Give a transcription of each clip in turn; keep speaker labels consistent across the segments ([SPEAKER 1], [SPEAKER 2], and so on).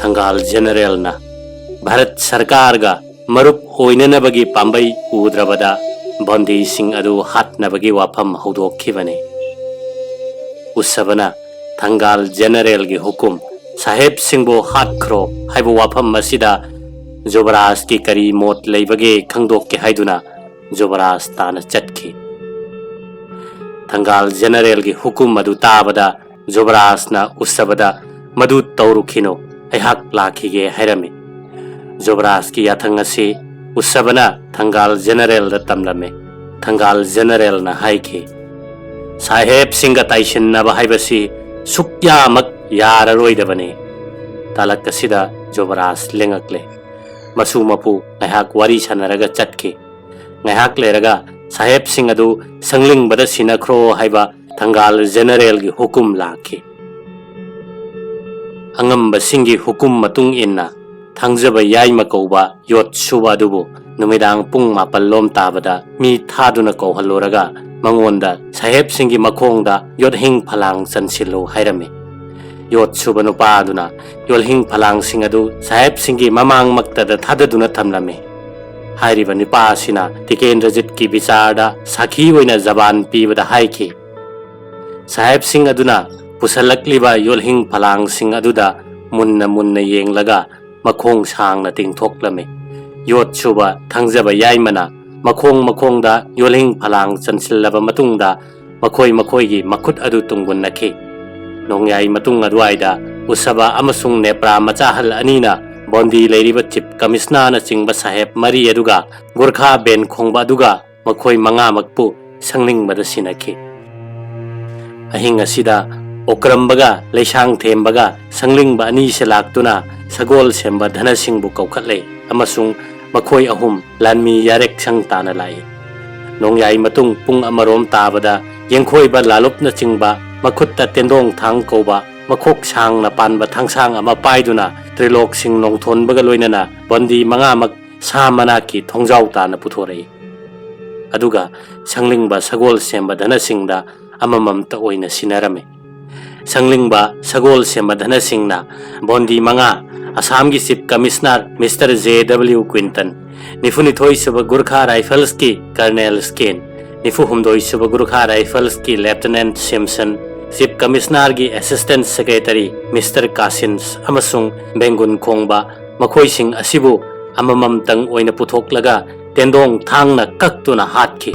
[SPEAKER 1] Thangal General na Bharat Sarkar ga marup oinanabagi pambai udrabada bondi sing adu hatnabagi wafam haudokkibani. Usabana Thangal General gi hukum sahib singbo hatkro haibu wafam masida Jobaras ki kari mot leibage khangdokke haiduna Jobaras tana chatki. Thangal General gi hukum madu tabada Jobaras na usabada madu taurukhino aihak lakhige hairami. Jobaras ki yathang asi usabana Thangal General da tamlame. Thangal General na haiki sahib singa taishin na bahaibasi sukya mak yararoidabani. Talak kasida Jobaras lengakle. Masu mapu ngahak wari sanaraga chatki. Ngahak leraga sahib sing adu sangling bada sinakro haiba Thangal General gi hukum lakhi. Angamba singi hukum matung inna Thangjaba yaima kauba yot suba dubu numidang pung mapallom tabada mi thaduna kauhaloraga mangonda sahib singi makhongda yot hing phalang sansilo hairame. Yot suba nupa aduna yol hing phalang sing adu sahib singi mamang maktada thadaduna thamlame. Hairiba nipa asina Tikendrajit ki bichada sakhi oina zaban pibada haiki. Sahib sing aduna pusalakliba yol hing phalang sing aduda munna yenglaga makhong sangna tingthoklame. Yot suba Thangjaba yaimana makhong da yol hing phalang chansillaba matungda makhoi gi makhut adu tungunnakhi. Nongyai matung aduaida usaba amasung nepra machahal anina bondi leiriba chief commissioner na chingba sahib mari aduga Gorkha ben khongba aduga makhoi manga makpu sangling bada sinakhi. Ahing asida okrambaga leisang thembaga sangling ba ani selaktuna sagol semba dhana singbu kaukhatle amasung makhoi ahum lanmi yarek sang tana lai. Nongyai matung pung amarom tabada yengkhoi ba lalup na chingba makhutta tendong thang koba makhok sang na panba thangsang ama paiduna trilok sing nongthon baga loinana bondi manga mak samana ki thongjau tana puthorei. Aduga sanglingba sagol semba dhana singda amamamta oina sinarame. Sanglingba sagol semba dhana singna bondi manga Assam gi chief commissioner Mr. J.W. Quinton Nifunithoi suba Gorkha Rifles ki Colonel Skin Nifu humdoi suba Gorkha Rifles ki Lieutenant Simpson Chief Commissioner gi Assistant Secretary Mr. Kasins amasung Bengun Khongba makhoi sing asibu amamam tang oina puthoklaga tendong thangna kaktuna hatkhi.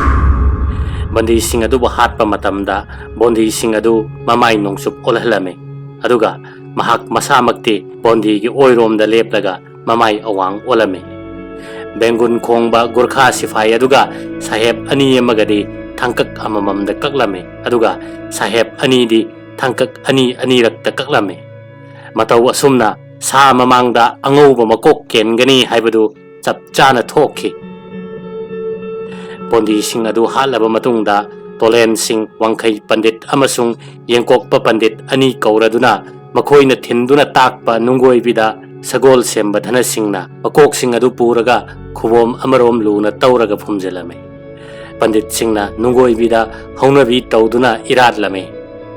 [SPEAKER 1] Bondi sing adu hatpa matamda bondi sing adu mamai nongsup olhalame. Aduga mahak masamakti bondi gi oirom da leplaga mamai awang olame. Bengun Khongba Gorkha Sifai aduga sahib ani amagadi thangkak amamam da kaklame. Aduga sahib ani di thangkak ani rakta kaklame. Mataw asumna sa mamangda angauba makok kengani haibadu chap chana thokhi. Bondi sing adu halaba matungda Tolen sing Wangkhai Pandit amasung Yengkokpa Pandit ani kauraduna makhoina thinduna takpa nungoi bida sagol semba dhana singna makok sing adu puraga khubom amarom luna tauraga phumjelame. Pandit singna nungoi bida haunabi tauduna iradlame.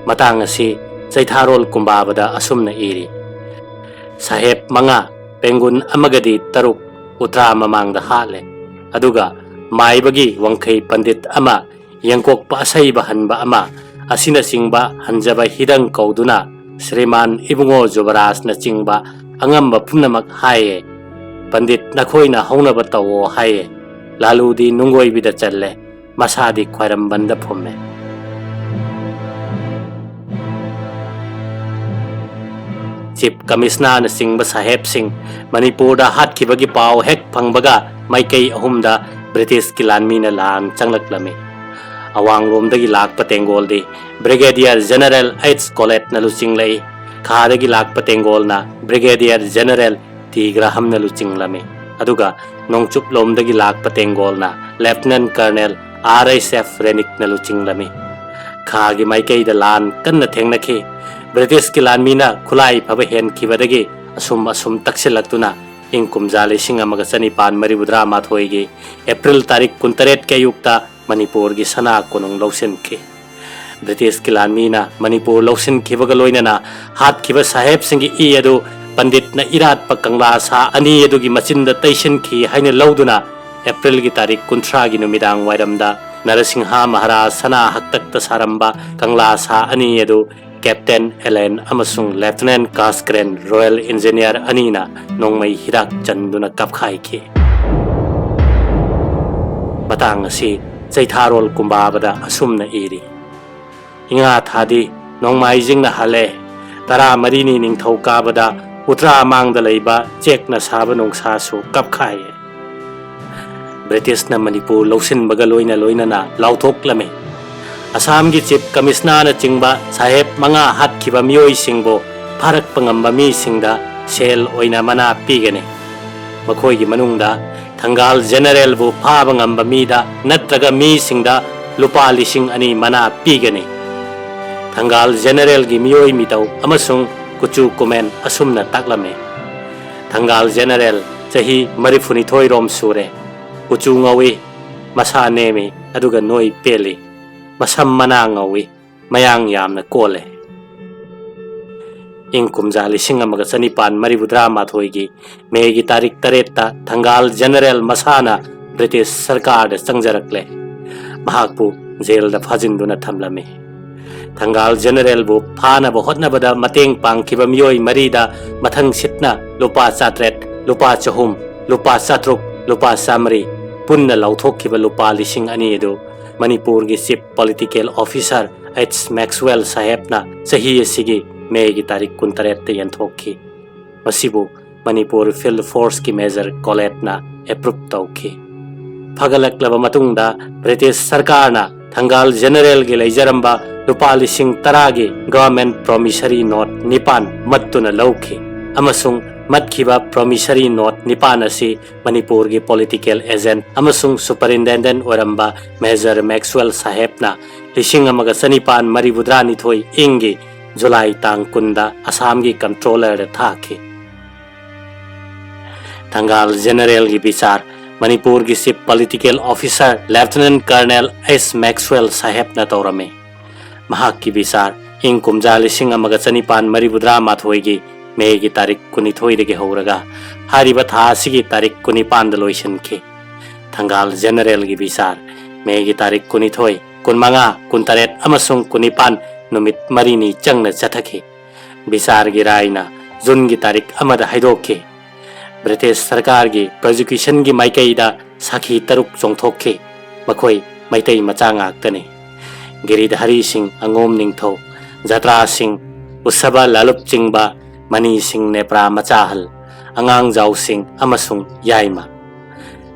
[SPEAKER 1] Matang asi Chaitharol kumbabada asumna iri. Sahib manga pengun amagadi taruk utra mamangda hale. Aduga maibagi Wangkhai Pandit ama Yengkokpa asaiba hanba ama asina singba hanjaba hidang kauduna Sriman Ibungo Jobaras na chingba angamba punamak haye. Pandit nakhoina haunaba tawo haye. Laludi nungoi bida challe masadi khwairam banda phumme. Chief Commissioner na singba sahib sing Manipur da hatkibagi pau hek phangbaga maikei ahumda British kilanmi na lan changlaklame. Awang romdagi lakpa tengol di Brigadier General H. Colette na lucinglay. Khadagi lakpa tengol na Brigadier General T. Graham na luchinglame. Aduga nongchup lomdagi lakpa tengol na Lieutenant Colonel R.I.S.F. Renick na luchinglame. Khagi maikei da lan kan na thengnakhi. British kilanmi na khulai phabahen khibadagi asum taksilaktuna ingkumjali singa magasani pan maribudra mathoigi April tarik 28 ke yukta Manipur gi sana konong lausen ke. British kilanmi na Manipur lausen khibagaloina na hat khiba sahib singi I adu pandit na irat pa kangla sa ani adugi machinda taisin ki haina lauduna April gi tarik kunthra gi numidang wairamda Narasingha Maharaj sana haktakta saramba kangla sa ani adu Captain Ellen amasung Lieutenant Kaskren Royal Engineer Anina nongmay hirak chanduna kapkhai ki batang si Zaitharol kumbabada asumna iri inga thadi nongmay jing na hale tara marini ning thawkabada utra mangda leiba chek na saba nong sasu kapkhai British na Manipur lausin bagaloy na lauthok lame Assam gi Chief Commissioner na chingba saheb mga hat kiba miyoy singbo parak pangamba mi singda sel oina mana pigane makhoi gi manungda Thangal General bu phaba ngamba mi da natraga mi singda lupa lising ani mana pigane Thangal General gi miyoy mitaw amasung kuchu komen asumna taklame Thangal General chahi marifuni thoi rom sure kuchu ngawi masa nemi aduga noi peli masam mana ngawi mayang yamna kole ingkumja lising amaga sanipan maribudra mathoigi megi tarik taretta Thangal General masana British Sarkar da sangjarakle mahakpu jail da phajinduna thamlame Thangal General bu phana bo hotna bada mateng pangkiba miyoi marida mathang sitna lupa satret lupa chahum lupa satruk lupa samri punna lauthokkiba lupa lising ani edu Manipur gi Chief Political Officer H. Maxwell Sahebna sahi asigi May gi tarik 23 yanthokki masibu Manipur Field Force ki Major Colette na approve tawki phagalaklaba matungda British Sarkar na Thangal General gi leijaramba lupa lising taragi government promissory note nipan mattuna lawki amasung matkiba promissory note nipan asi Manipur gi political agent amasung superintendent oramba Major Maxwell Sahebna lising amaga sanipan maribudra nithoi ingi July tang kunda Assam gi controller da thaki Thangal General gi bichar Manipur gi Chief Political Officer Lieutenant Colonel S. Maxwell Sahebna tawrame mahak ki bichar ingkumja lising amaga sanipan maribudra mathoi gi May gi tarik 22 dagi horaga hariba tha asigi tarik 25 da loisanki Thangal General gi bichar May gi tarik 22 kunmanga kuntaret amasung 25 numit marini changna chathaki bichar gi raina June gi tarik amada haidokki British Sarkar gi prosecution gi maikaida sakhi taruk chongthokki makhoi maitai macha ngaktani Giridhari Singh Angom Ningtho Jatra Singh Usaba Lalup Chingba Mani Singh Nepra Machahal Angang Jau Singh amasung Yaima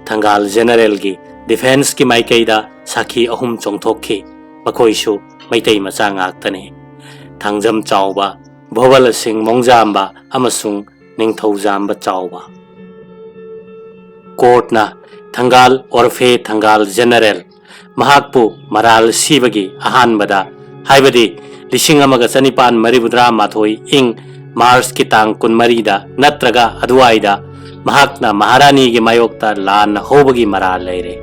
[SPEAKER 1] Thangal General gi Defense ki maikaida sakhi ahum chongthokki makhoi su maitai macha ngaktani Thangjam Chawba Bhowal Singh Mongjamba amasung Ningthojamba Chawba Court na Thangal Orfe Thangal General mahakpu maral sibagi ahanbada haibadi lising amaga sanipan maribudra mathoi ing Mars ki tang kun marida natraga aduaida mahakna Maharani gi mayokta lan hobagi maral leire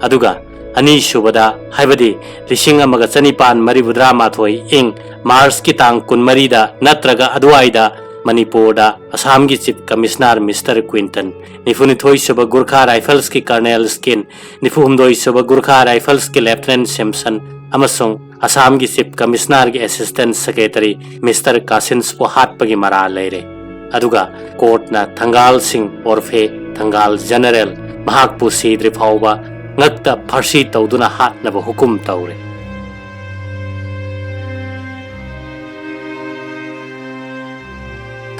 [SPEAKER 1] aduga ani shubada haibadi lising amaga sanipan maribudra mathoi ing Mars ki tang kun marida natraga aduaida Manipur da Assam gi Chief Commissioner Mr. Quinton Nifunithoi Suba Gurkha Rifles ki Colonel Skin Nifuhumdoi Suba Gurkha Rifles ki Lieutenant Simpson amasung Assam gi Chief Commissioner gi Assistant Secretary Mr. Kasins po hatpagi mara leire aduga court na Thangal Singh orfe Thangal General mahakpu sidri phauba ngakta pharsi tawduna hatnaba hukum tawre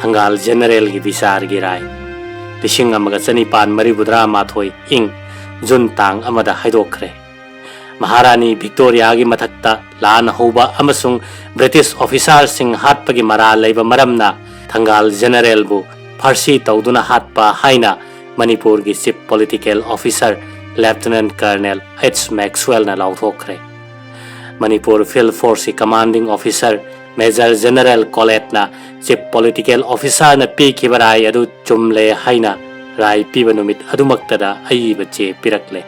[SPEAKER 1] Thangal General gi bisar gi rai lising amaga chanipan maribudra mathoi ing June tang amada haidokre Maharani Victoria gi mathakta lan hoba amasung British officer sing hatpagi mara leiba maramna Thangal General bu pharsi tawduna hatpa haina Manipur gi Chief Political Officer Lieutenant Colonel H. Maxwell na lauthokre Manipur Field Force Commanding Officer Major General Colette na Chief Political Officer na pikibarai adu chumle haina rai pibanumit adumaktada aiba che pirakle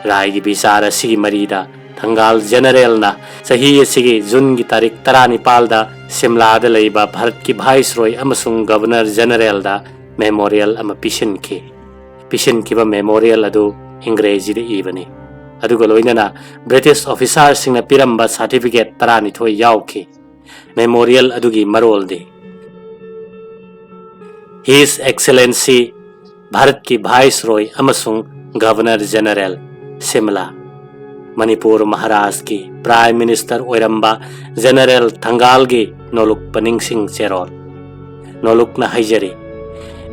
[SPEAKER 1] rai gi bisara sigi marida Thangal General na sahi asigi June gi tarik 19 da Simla da leiba Bharat ki Viceroy amasung Governor General da memorial ama pishin ki ba memorial adu English da ibani aduga loinana British officer singna piramba certificate 12 yauki memorial adugi marol de His Excellency Bharat ki Viceroy amasung Governor General Simla Manipur Maharashtra ki Prime Minister oiramba General Thangal gi noluk paningsing cherol noluk na haijari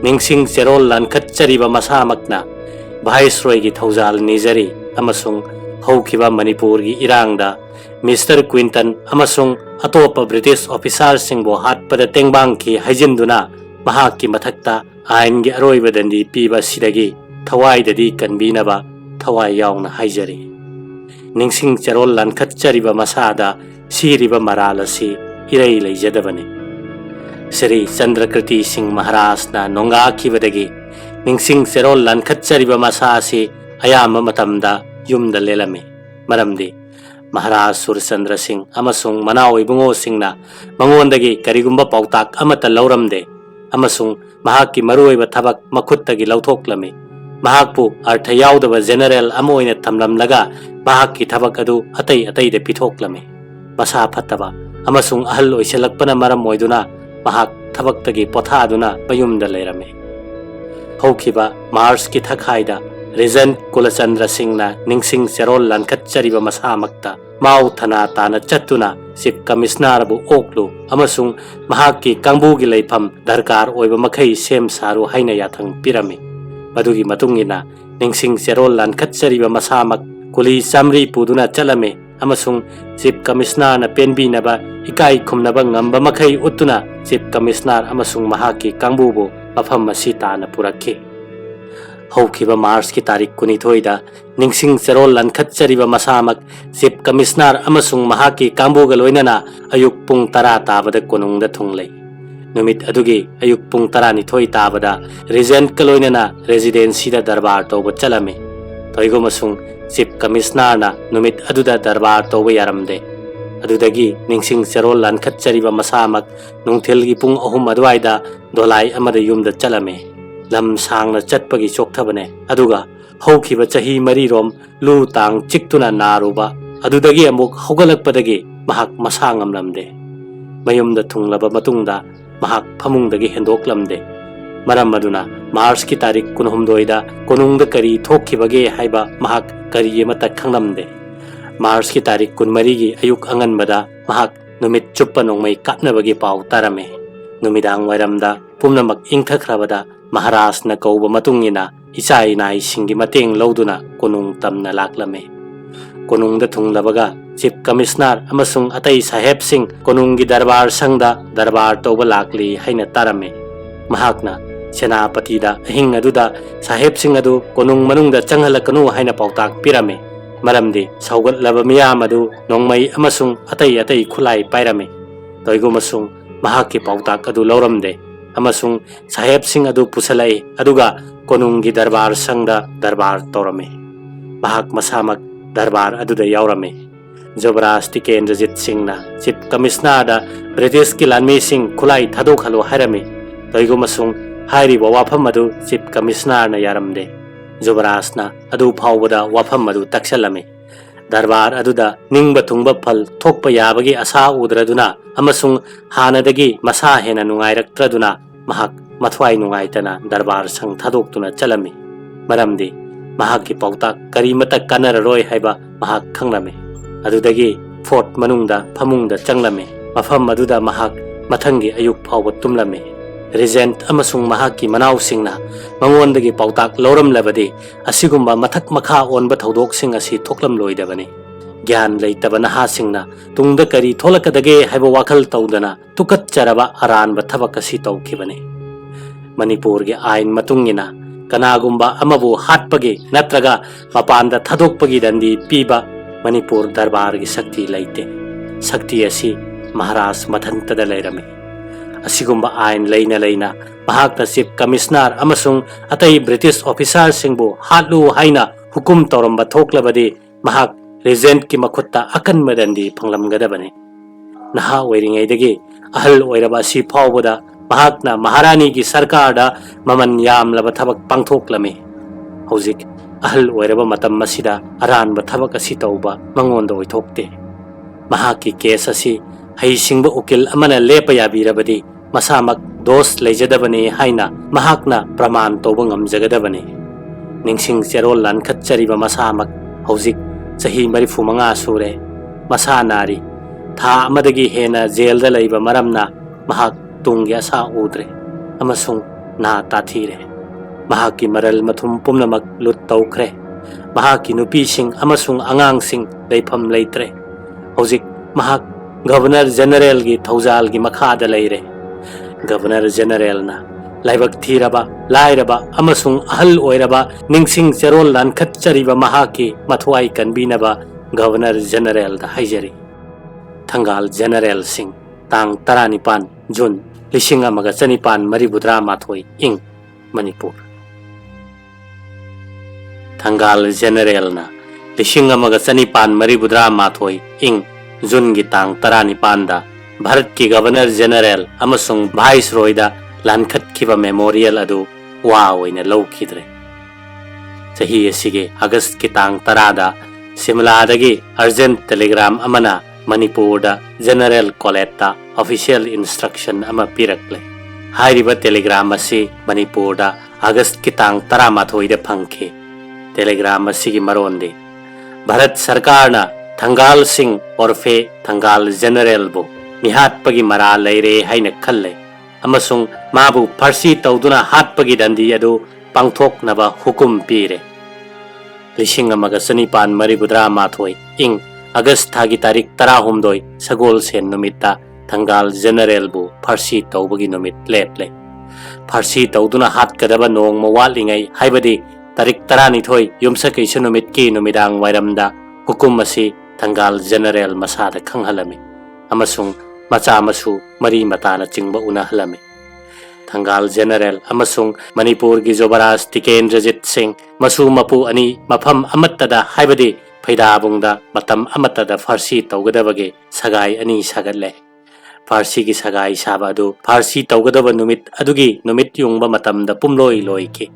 [SPEAKER 1] ningsing cherol lankhat chariba masamakna Viceroy gi thaujal nijari amasung haukiba Manipur gi irangda Mr. Quinton amasung atopa British officer singbo hatpada tengbang ki haijinduna mahakki mathakta ain gi aroibadandi piba sidagi thawai dadi kanbinaba thawai yaungna haijari ningsing cherol lankhat chariba masada siriba maralasi irei leijadabani Sri Chandrakriti Singh Maharaj na nonga kibadagi ningsing cherol lankhat chariba masasi ayama matamda yumda lelame maramdi Maharaj Surchandra Singh amasung Manawi Bungo Singh na mangondagi karigumba pautak amata lauramde amasung mahakki maruoiba thabak makhuttagi lautoklame mahakpu artha yaudaba general amoina thamlamlaga mahakki thabak adu atai de pithoklame masa phattaba amasung ahal oiselakpana maram oiduna mahak thabaktagi pothaduna bayumda leirame haukiba Mars ki thakhaida Regent Kulachandra Singh na ningsing cherol lankhat chariba masamakta mau thana tana chattuna Chief Commissioner bu oklu amasung mahakki kangbu gi leifam darkar oiba makhai sem saru haina yathang pirame madugi matungina ningsing cherol lankhat chariba masamak kuli samri puduna chalame amasung Chief Commissioner na penbi naba ikai khumnaba ngamba makhai utuna Chief Commissioner amasung mahakki kangbu bu mafam masita na purakhe haukiba Mars ki tarik 12 da ningsing cherol lankhat chariba masamak Chief Commissioner amasung mahakki kangbu ga loinana ayuk pung 10 tabada konungda thunglei numit adugi ayuk pung 12 tabada Regent ka loinana residency da darbar toba chalame toigo masung Chief Commissioner na numit aduda darbar toba yaramde adudagi ningsing cherol lankhat chariba masamak nungthilgi pung 3 adwaida dolai amada yumda chalame lam sangna chatpagi chokthabane aduga haukiba chahi mari rom lu tang chiktuna naruba adudagi amuk hogalakpadagi mahak masangam lamde mayumda thunglaba matungda mahak phamungdagi hendoklamde maram maduna Mars ki tarik 19 da konungda kari thokkibage haiba mahak kari mata khanglamde Mars ki tarik 13 gi ayuk anganbada mahak numit chuppa nongmai katnabagi pau tarame numidang wairamda pumnamak ingthakhrabada Maharaj na kauba matungina isai nai singi mateng lauduna konung tamna laklame konung da thunglabaga Chief Commissioner amasung atai saheb sing konung gi darbar sangda darbar toba lakli haina tarame mahakna senapati da ahing aduda saheb sing adu konung manungda changhalakanu haina pautak pirame maramdi saugat laba miyam adu nongmai amasung atai khulai pairame toigo masung mahakki pautak adu lauramde amasung saheb sing adu pusalai aduga konunggi darbar sangda darbar torame mahak masamak darbar aduda yaurame Jobras Tikendrajit Singh na Chief Commissioner da British ki lanmi sing khulai thadok halo harame toigo masung hairi wafam adu Chief Commissioner na yaramde Jobras na adu phawbada wafam adu taksalame darbar aduda ningba thungba phal thokpa yabagi asa udraduna amasung hanadagi masa hena nungairakraduna mahak mathwai nungaitana darbar sang thadoktuna chalami maramdi mahakki pautak karimata kanararoi haiba mahak khanglame adudagi fort manungda phamungda changlame mafam aduda mahak mathangi ayuk phawba tumlame Regent amasung mahakki manaw singna mangondagi pautak loram labadi asigumba mathak makha onba thodok sing asi thoklam loidabani gyan leitaba naha singna tungda kari tholakadage haiba wakhal tawdana tukat charaba aranba thabak asi tawkhibani Manipur ge ain matungina kanagumba amabu hatpagi natraga mapanda thadokpagi dandi piba Manipur darbar gi sakti leite sakti asi Maharaj mathantada leirame asigumba ain leina mahakna Chief Commissioner amasung atai British officer singbu hatlu haina hukum toramba thoklabadi mahak ꯔꯤꯖꯦꯟꯠ ꯀꯤ ꯃꯈꯨꯠꯇ ꯑꯀꯟꯕ ꯗꯟꯗꯤ ꯐꯪꯂꯝꯒꯗꯕꯅꯤ ꯅꯍꯥ ꯑꯣꯏꯔꯤꯉꯩꯗꯒꯤ ꯑꯍꯜ ꯑꯣꯏꯔꯕ ꯑꯁꯤ ꯐꯥꯎꯕꯗ ꯃꯍꯥꯛꯅ ꯃꯍꯥꯔꯥꯅꯤꯒꯤ ꯁꯔꯀꯥꯔꯗ ꯃꯃꯜ ꯌꯥꯝꯂꯕ ꯊꯕꯛ ꯄꯥꯡꯊꯣꯛꯂꯝꯃꯤ ꯍꯧꯖꯤꯛ ahal oiraba matam masida aranba thabak asi tauba mangonda oithokte mahaki case asi heisingba ukil amana lepa yabirabadi masamak dos leijadabani haina mahakna praman toba ngamjagadabani ningsing cherol lan khatchariba masamak hauzik chahi 35 sure masa nari tha amadagi hena jail da leiba maramna mahak tungya asa udre amasung na tathire mahaki maral mathum pumnamak lut taukhre mahaki nupi sing amasung angang sing leifam leitre hauzik mahak governor general gi thaujal gi makhada leire governor general na laibak thiraba lairaba amasung ahal oiraba ningsing cherol lan khatchariba mahaki mathuai kanbinaba governor general da haijari thangal general sing tang 19 june 1974 ing manipur Thangal general na 1974 ing june gi tang 19 da bharat ki governor general amasung viceroy da lankhat kiba memorial adu wa oina lawkhidre chahi asige august ki tang 10 da simla dagi urgent telegram amana manipur da general college ta official instruction ama pirakle hairiba telegram asi manipur da august ki tang 13 da phangkhe telegram asigi maronde bharat sarkar na thangal singh orfe thangal general bu nihat pagi mara leire haina khalle amasung mabu farsi tawduna hat pagi dandi adu pangthok naba hukum pire lising amaga sanipan mari budra mathoi ing august thagi tarik 16 sagol sen numita thangal general bu farsi tawbagi numit leple farsi tawduna hat kadaba nong mawal-ingai haibadi tarik 12 yumsa kaisa numit ki numidang wairamda hukum asi thangal general masada khanghalami amasung macha masu mari matana chingba unahalami thangal general amasung manipur gi jobaras tikendrajit singh masu mapu ani mafam amattada haibadi phaidabungda matam amattada farsi tawgadabage sagai ani sagalle farsi gi sagai sabadu farsi tawgadaba numit adugi numit yungba matamda pumloi loike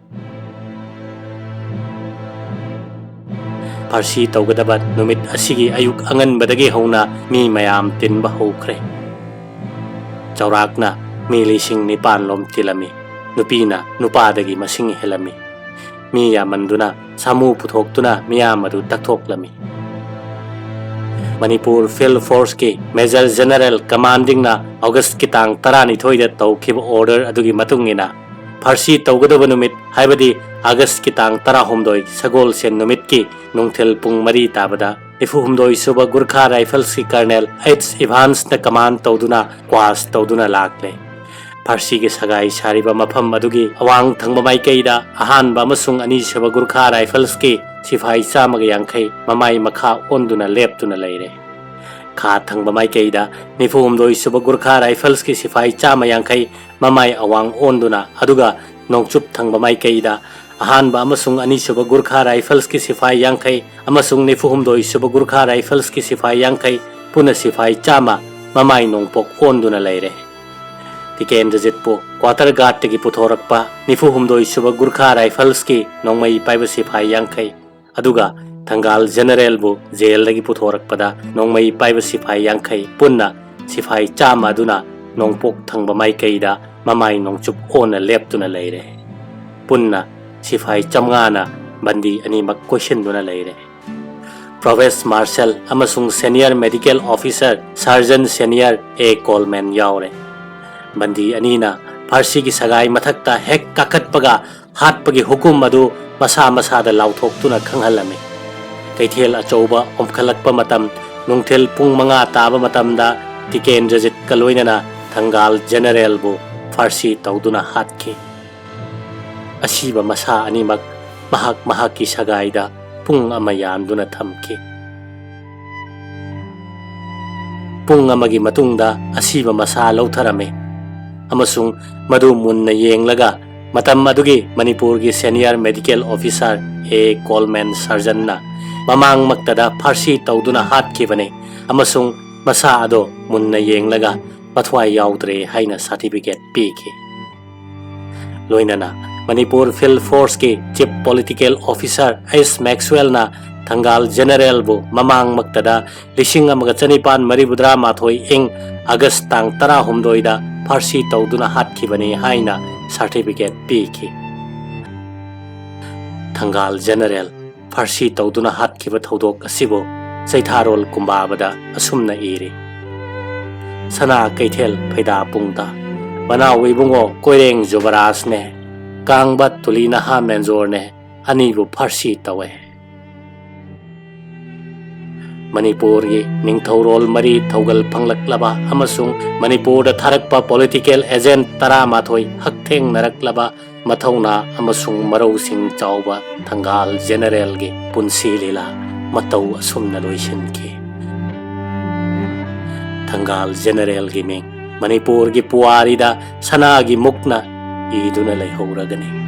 [SPEAKER 1] farsi tawgadaba numit asigi ayuk angan badagi hauna mi mayam tinba hokre chaurakna mi lising nipan lom tilami nupina nupadagi masing helami mi yamanduna samu puthoktuna miyam adu taktoklami manipur field force ki major general commanding na august ki tang 12 da tawkhiba order adugi matungina farsi tawgadaba numit haibadi august ki tang 16 sagol sen numit ki nungthel pung mari tabada ifumdoi suba gurkha rifles ki colonel h evans na command tawduna kwas tawduna lakle farsi ki sagai sariba mafam adugi awang thangba mai keida ahan ba masung ani suba gurkha rifles ki sifai chamaga yangkhai mamai makha onduna leptuna leire kha thangba mai keida nifumdoi suba gurkha rifles ki sifai chama yangkhai mamai awang onduna aduga nongchup thangba mai keida ahan ba amasung ani suba gurkha rifles ki sifai yangkhai amasung nifumdoi suba gurkha rifles ki sifai yangkhai puna sifai chama mamai nongpok onduna leire tikendra jetpo quarter guard tegi puthorakpa nifumdoi suba gurkha rifles ki nongmai paiba sifai yangkhai aduga thangal general bu jail lagi puthorakpada nongmai paiba sifai yangkhai punna sifai chama aduna nongpok thangba mai keida mamai nongchup ona leptuna leire punna sifai chamngana bandi ani mak question duna leire provost marshal amasung senior medical officer sergeant senior a coleman yaure bandi anina farsi gi sagai mathakta hek kakatpaga hatpagi hukum adu masa masada lauthok-tuna khanghalami kaithel achouba omkhalakpa matam nungthel pung manga taba matamda tikendrajit kaloinana thangal general bu farsi tawduna hatkhi asiba masa animak mahaki sagaida pung amayanduna thamki pung amagi matungda asiba masa lautharame amasung madu munna yenglaga matam adugi manipur gi senior medical officer a coleman surgeon na ꯃꯃꯥꯡꯃꯛꯇꯗ ꯐꯥꯔꯁꯤ ꯇꯧꯗꯨꯅ ꯍꯥꯠꯈꯤꯕꯅꯤ ꯑꯃꯁꯨꯡ ꯃꯁꯥ ꯑꯗꯣ ꯃꯨꯟꯅ ꯌꯦꯡꯂꯒ ꯃꯊ꯭ꯋꯥꯏ ꯌꯥꯎꯗ꯭ꯔꯦ ꯍꯥꯏꯅ certificate ꯄꯤꯈꯤ꯫ ꯂꯣꯏꯅꯅ ꯃꯅꯤꯄꯨꯔ ꯐꯤꯜ ꯐꯣꯔꯁꯀꯤ ꯆꯤꯞ ꯄꯣꯂꯤꯇꯤꯀꯦꯜ ꯑꯣꯐꯤꯁꯥꯔ ꯑꯦꯁ ꯃꯦꯛꯁꯋꯦꯜꯅ ꯊꯪꯒꯥꯜ ꯖꯦꯅꯔꯦꯜꯕꯨ ꯃꯃꯥꯡꯃꯛꯇꯗ 1939 ꯏꯪ ꯑꯒꯁ ꯇꯥꯡ 16ꯗ ꯐꯥꯔꯁꯤ ꯇꯧꯗꯨꯅ ꯍꯥꯠꯈꯤꯕꯅꯤ ꯍꯥꯏꯅ ꯁꯥꯔꯇꯤꯐꯤꯀꯦꯠ ꯄꯤꯈꯤ꯫ ꯊꯪꯒꯥꯜ ꯖꯦꯅꯔꯦꯜ ꯐꯥꯔꯁꯤ ꯇꯧꯗꯨꯅ ꯍꯥꯠꯈꯤꯕ ꯊꯧꯗꯣꯛ ꯑꯁꯤꯕꯨ ꯆꯩꯊꯥꯔꯣꯜ ꯀꯨꯝꯕꯥꯕꯗ ꯑꯁꯨꯝꯅ ꯏꯔꯤ: ꯁꯅꯥ ꯀꯩꯊꯦꯜ ꯐꯩꯗꯥ ꯄꯨꯡꯗ ꯃꯅꯥꯎ ꯏꯕꯨꯡꯉꯣ ꯀꯣꯏꯔꯦꯡ ꯖꯨꯕꯔꯥꯖꯅꯦ ꯀꯥꯡꯕ ꯇꯨꯂꯤ ꯅꯍꯥ ꯃꯦꯟꯖꯣꯔꯅꯦ ꯑꯅꯤꯕꯨ ꯐꯥꯔꯁꯤ ꯇꯧꯋꯦ꯫ ꯃꯅꯤꯄꯨꯔꯒꯤ ꯅꯤꯡꯊꯧꯔꯣꯜ ꯃꯔꯤ ꯊꯧꯒꯜ ꯐꯪꯂꯛꯂꯕ ꯑꯃꯁꯨꯡ ꯃꯅꯤꯄꯨꯔꯗ ꯊꯥꯔꯛꯄ ꯄꯣꯂꯤꯇꯤꯀꯦꯜ ꯑꯦꯖꯦꯟꯠ 11 ꯍꯛꯊꯦꯡꯅꯔꯛꯂꯕ ꯃꯊꯧꯅꯥ ꯑꯃꯁꯨꯡ ꯃꯔꯧꯁꯤꯡ ꯆꯥꯎꯕ ꯊꯪꯒꯥꯜ ꯖꯦꯅꯔꯦꯜꯒꯤ ꯄꯨꯟꯁꯤ ꯂꯤꯂꯥ ꯃꯇꯧ ꯑꯁꯨꯝꯅ ꯂꯣꯏꯁꯤꯟꯈꯤ꯫ ꯊꯪꯒꯥꯜ ꯖꯦꯅꯔꯦꯜꯒꯤ ꯃꯤꯡ ꯃꯅꯤꯄꯨꯔꯒꯤ ꯄꯨꯋꯥꯔꯤꯗ ꯁꯅꯥꯒꯤ ꯃꯨꯛꯅ ꯏꯗꯨꯅ ꯂꯩꯍꯧꯔꯒꯅꯤ꯫